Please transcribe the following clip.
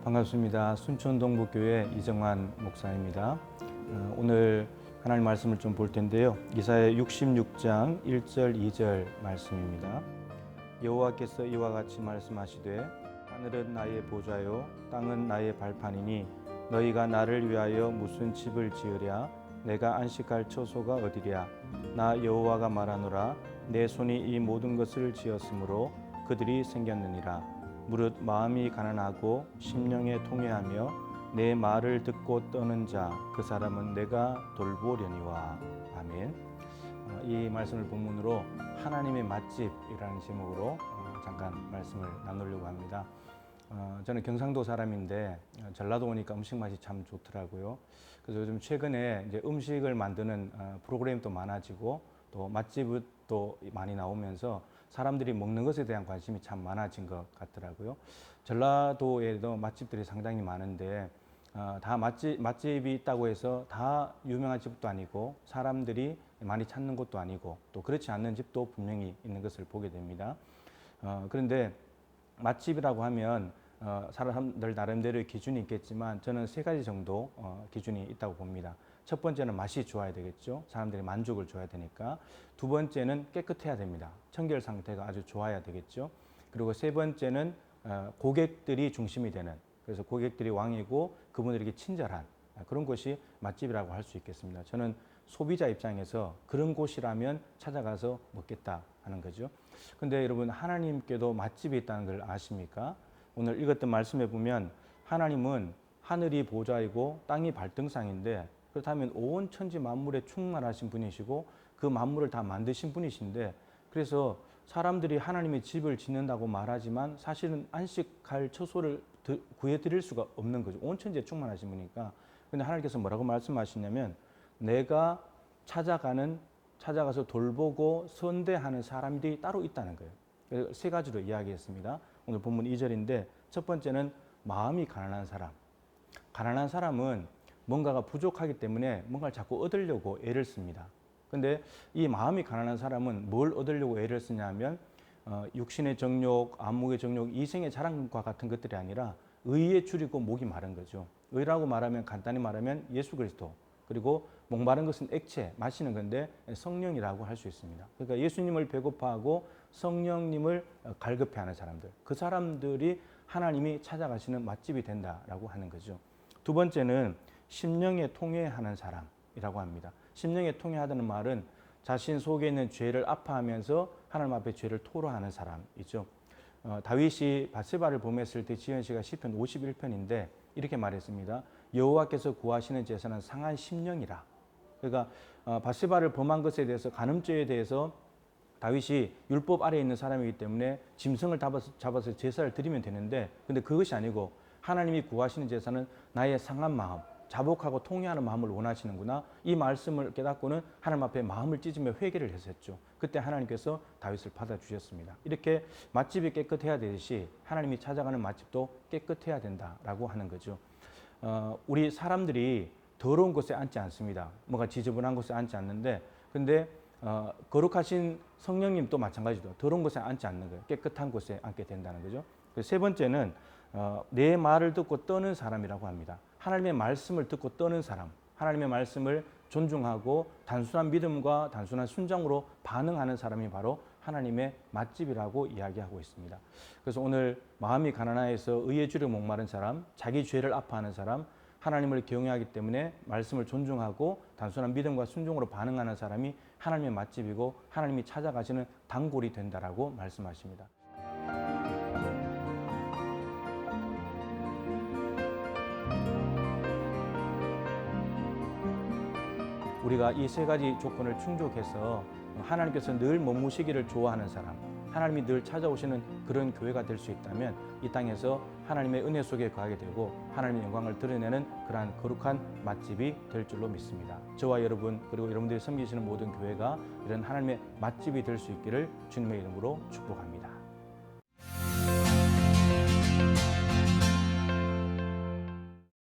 반갑습니다. 순천동북교회 이정환 목사입니다. 오늘 하나님 말씀을 좀 볼 텐데요. 이사야 66장 1절 2절 말씀입니다. 여호와께서 이와 같이 말씀하시되 하늘은 나의 보좌요 땅은 나의 발판이니 너희가 나를 위하여 무슨 집을 지으랴 내가 안식할 처소가 어디랴 나 여호와가 말하노라 내 손이 이 모든 것을 지었으므로 그들이 생겼느니라. 무릇 마음이 가난하고 심령에 통회하며 내 말을 듣고 떠는 자 그 사람은 내가 돌보려니와. 아멘. 이 말씀을 본문으로 하나님의 맛집이라는 제목으로 잠깐 말씀을 나누려고 합니다. 저는 경상도 사람인데 전라도 오니까 음식 맛이 참 좋더라고요. 그래서 요즘 최근에 이제 음식을 만드는 프로그램도 많아지고 또 맛집도 많이 나오면서 사람들이 먹는 것에 대한 관심이 참 많아진 것 같더라고요. 전라도에도 맛집들이 상당히 많은데 다 맛집이 있다고 해서 다 유명한 집도 아니고 사람들이 많이 찾는 곳도 아니고 또 그렇지 않는 집도 분명히 있는 것을 보게 됩니다. 그런데 맛집이라고 하면 사람들 나름대로의 기준이 있겠지만 저는 세 가지 정도 기준이 있다고 봅니다. 첫 번째는 맛이 좋아야 되겠죠. 사람들이 만족을 줘야 되니까. 두 번째는 깨끗해야 됩니다. 청결 상태가 아주 좋아야 되겠죠. 그리고 세 번째는 고객들이 중심이 되는, 그래서 고객들이 왕이고 그분들에게 친절한 그런 곳이 맛집이라고 할 수 있겠습니다. 저는 소비자 입장에서 그런 곳이라면 찾아가서 먹겠다 하는 거죠. 근데 여러분, 하나님께도 맛집이 있다는 걸 아십니까? 오늘 읽었던 말씀에 보면 하나님은 하늘이 보좌이고 땅이 발등상인데, 그렇다면 온 천지 만물에 충만하신 분이시고 그 만물을 다 만드신 분이신데, 그래서 사람들이 하나님의 집을 짓는다고 말하지만 사실은 안식할 처소를 구해드릴 수가 없는 거죠. 온 천지에 충만하신 분이니까. 근데 하나님께서 뭐라고 말씀하시냐면 내가 찾아가서 돌보고 선대하는 사람들이 따로 있다는 거예요. 그래서 세 가지로 이야기했습니다. 오늘 본문 2절인데 첫 번째는 마음이 가난한 사람. 가난한 사람은 뭔가가 부족하기 때문에 뭔가를 자꾸 얻으려고 애를 씁니다. 근데 이 마음이 가난한 사람은 뭘 얻으려고 애를 쓰냐면 육신의 정욕, 안목의 정욕, 이생의 자랑과 같은 것들이 아니라 의에 줄이고 목이 마른 거죠. 의라고 말하면 간단히 말하면 예수 그리스도, 그리고 목마른 것은 액체, 마시는 건데 성령이라고 할 수 있습니다. 그러니까 예수님을 배고파하고 성령님을 갈급해하는 사람들, 그 사람들이 하나님이 찾아가시는 맛집이 된다라고 하는 거죠. 두 번째는 심령에 통회하는 사람이라고 합니다. 심령에 통회하다는 말은 자신 속에 있는 죄를 아파하면서 하나님 앞에 죄를 토로하는 사람이죠. 다윗이 밧세바를 범했을 때 지은 시가 시편 51편인데 이렇게 말했습니다. 여호와께서 구하시는 제사는 상한 심령이라. 그러니까 밧세바를 범한 것에 대해서, 간음죄에 대해서 다윗이 율법 아래에 있는 사람이기 때문에 짐승을 잡아서 제사를 드리면 되는데, 근데 그것이 아니고 하나님이 구하시는 제사는 나의 상한 마음, 자복하고 통회하는 마음을 원하시는구나. 이 말씀을 깨닫고는 하나님 앞에 마음을 찢으며 회개를 했었죠. 그때 하나님께서 다윗을 받아주셨습니다. 이렇게 맛집이 깨끗해야 되듯이 하나님이 찾아가는 맛집도 깨끗해야 된다라고 하는 거죠. 우리 사람들이 더러운 곳에 앉지 않습니다. 뭔가 지저분한 곳에 앉지 않는데, 근데 거룩하신 성령님도 마찬가지로 더러운 곳에 앉지 않는 거예요. 깨끗한 곳에 앉게 된다는 거죠. 세 번째는 내 말을 듣고 떠는 사람이라고 합니다. 하나님의 말씀을 듣고 떠는 사람, 하나님의 말씀을 존중하고 단순한 믿음과 단순한 순종으로 반응하는 사람이 바로 하나님의 맛집이라고 이야기하고 있습니다. 그래서 오늘 마음이 가난해서 의에 줄여 목마른 사람, 자기 죄를 아파하는 사람, 하나님을 경외하기 때문에 말씀을 존중하고 단순한 믿음과 순종으로 반응하는 사람이 하나님의 맛집이고 하나님이 찾아가시는 단골이 된다라고 말씀하십니다. 우리가 이 세 가지 조건을 충족해서 하나님께서 늘 머무시기를 좋아하는 사람, 하나님이 늘 찾아오시는 그런 교회가 될 수 있다면 이 땅에서 하나님의 은혜 속에 거하게 되고 하나님의 영광을 드러내는 그러한 거룩한 맛집이 될 줄로 믿습니다. 저와 여러분, 그리고 여러분들이 섬기시는 모든 교회가 이런 하나님의 맛집이 될 수 있기를 주님의 이름으로 축복합니다.